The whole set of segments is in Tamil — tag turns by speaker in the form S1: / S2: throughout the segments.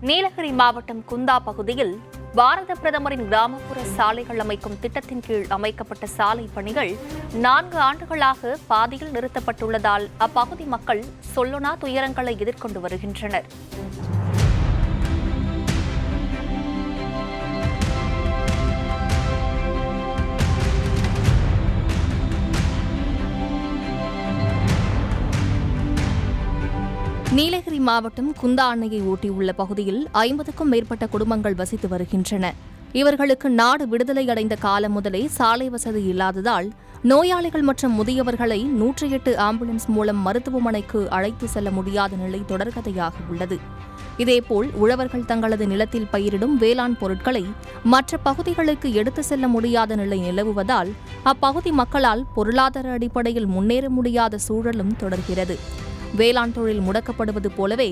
S1: நீலகிரி மாவட்டம் குந்தா பகுதியில் பாரத பிரதமரின் கிராமப்புற சாலைகள் அமைக்கும் திட்டத்தின் கீழ் அமைக்கப்பட்ட சாலை பணிகள் 4 ஆண்டுகளாக பாதியில் நிறுத்தப்பட்டுள்ளதால் அப்பகுதி மக்கள் சொல்லொணா துயரங்களை எதிர்கொண்டு வருகின்றனர். நீலகிரி மாவட்டம் குந்தா அணையை ஒட்டியுள்ள பகுதியில் 50க்கும் மேற்பட்ட குடும்பங்கள் வசித்து வருகின்றன. இவர்களுக்கு நாடு விடுதலை அடைந்த காலம் முதலே சாலை வசதி இல்லாததால் நோயாளிகள் மற்றும் முதியவர்களை 108 ஆம்புலன்ஸ் மூலம் மருத்துவமனைக்கு அழைத்து செல்ல முடியாத நிலை தொடர்கதையாக உள்ளது. இதேபோல் உழவர்கள் தங்களது நிலத்தில் பயிரிடும் வேளாண் பொருட்களை மற்ற பகுதிகளுக்கு எடுத்து செல்ல முடியாத நிலை நிலவுவதால் அப்பகுதி மக்களால் பொருளாதார அடிப்படையில் முன்னேற முடியாத சூழலும் தொடர்கிறது. வேளாண் தொழில் முடக்கப்படுவது போலவே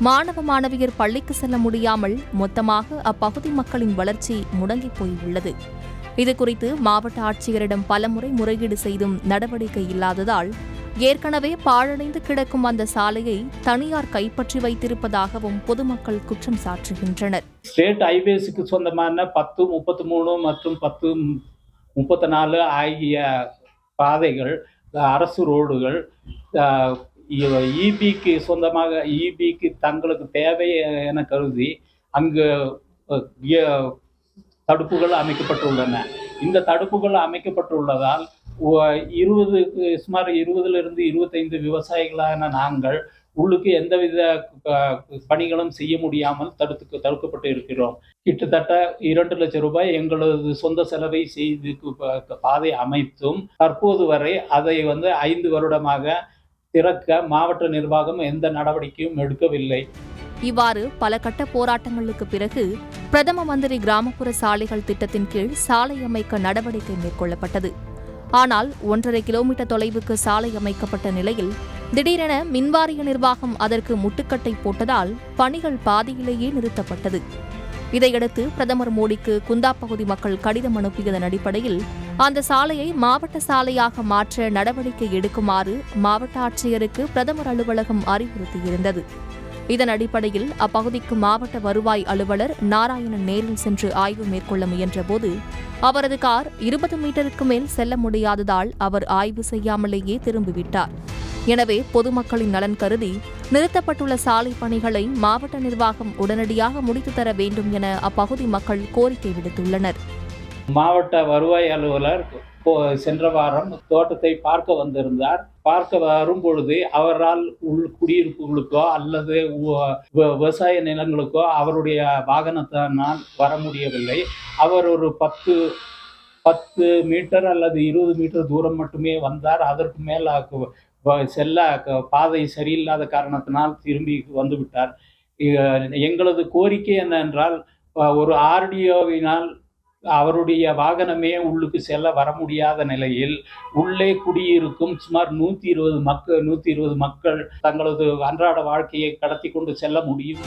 S1: மாணவ மாணவியர் பள்ளிக்கு செல்ல முடியாமல் மொத்தமாக அப்பகுதி மக்களின் வளர்ச்சி முடங்கி போயுள்ளது. இதுகுறித்து மாவட்ட ஆட்சியரிடம் பலமுறை முறையீடு செய்தும் நடவடிக்கை இல்லாததால் ஏற்கனவே பாழடைந்து கிடக்கும் அந்த சாலையை தனியார் கைப்பற்றி வைத்திருப்பதாகவும் பொதுமக்கள் குற்றம் சாட்டுகின்றனர்.
S2: ஸ்டேட் ஹைவேஸுக்கு சொந்தமான 1033 மற்றும் 1034 ஆகிய பாதைகள், அரசு ரோடுகள் இபிக்கு சொந்தமாக இபிக்கு தங்களுக்கு தேவை என கருதி அங்கு தடுப்புகள் அமைக்கப்பட்டுள்ளன. இந்த தடுப்புகள் அமைக்கப்பட்டுள்ளதால் சுமார் 20லிருந்து 25 விவசாயிகளான நாங்கள் உள்ளுக்கு எந்தவித பணிகளும் செய்ய முடியாமல் தடுக்கப்பட்டு இருக்கிறோம். கிட்டத்தட்ட 2 லட்சம் ரூபாய் எங்களது சொந்த செலவை செய்து பாதை அமைத்தும் தற்போது வரை அதை 5 வருடமாக திறக்க மாவட்ட நிர்வாகம் எந்த நடவடிக்கையும் எடுக்கவில்லை.
S1: இவ்வாறு பல கட்ட போராட்டங்களுக்கு பிறகு பிரதம மந்திரி கிராமப்புற சாலைகள் திட்டத்தின் கீழ் சாலை அமைக்க நடவடிக்கை மேற்கொள்ளப்பட்டது. ஆனால் 1.5 கிலோமீட்டர் தொலைவுக்கு சாலை அமைக்கப்பட்ட நிலையில் திடீரென மின்வாரிய நிர்வாகம் அதற்கு முட்டுக்கட்டை போட்டதால் பணிகள் பாதியிலேயே நிறுத்தப்பட்டது. இதையடுத்து பிரதமர் மோடிக்கு குந்தா பகுதி மக்கள் கடிதம் அனுப்பியதன் அடிப்படையில் அந்த சாலையை மாவட்ட சாலையாக மாற்ற நடவடிக்கை எடுக்குமாறு மாவட்ட ஆட்சியருக்கு பிரதமர் அலுவலகம் அறிவுறுத்தியிருந்தது. இதன் அடிப்படையில் அப்பகுதிக்கு மாவட்ட வருவாய் அலுவலர் நாராயணன் நேரில் சென்று ஆய்வு மேற்கொள்ள முயன்றபோது அவரது கார் 20 மீட்டருக்கு மேல் செல்ல முடியாததால் அவர் ஆய்வு செய்யாமலேயே திரும்பிவிட்டார். எனவே பொதுமக்களின் நலன் கருதி நிறுத்தப்பட்டுள்ள சாலை பணிகளை மாவட்ட நிர்வாகம் உடனடியாக முடித்து தர வேண்டும் என அப்பகுதி மக்கள் கோரிக்கை விடுத்துள்ளனர்.
S2: மாவட்ட வருவாய் அலுவலர் சென்ற வாரம் தோட்டத்தை பார்க்க வந்திருந்தார். பார்க்க வரும்பொழுது அவரால் குடியிருப்புகளுக்கோ அல்லது விவசாய நிலங்களுக்கோ அவருடைய வாகனத்தினால் வர முடியவில்லை. அவர் ஒரு 10 மீட்டர் அல்லது 20 மீட்டர் தூரம் மட்டுமே வந்தார். அதற்கு மேல் செல்ல பாதை சரியில்லாத காரணத்தினால் திரும்பி வந்துவிட்டார். எங்களது கோரிக்கை என்னவென்றால், ஒரு ஆர்டிஓவினால் அவருடைய வாகனமே உள்ளுக்கு செல்ல வர முடியாத நிலையில் உள்ளே குடியிருக்கும் சுமார் 120 மக்கள் தங்களது அன்றாட வாழ்க்கையை கடத்தி கொண்டு செல்ல முடியும்.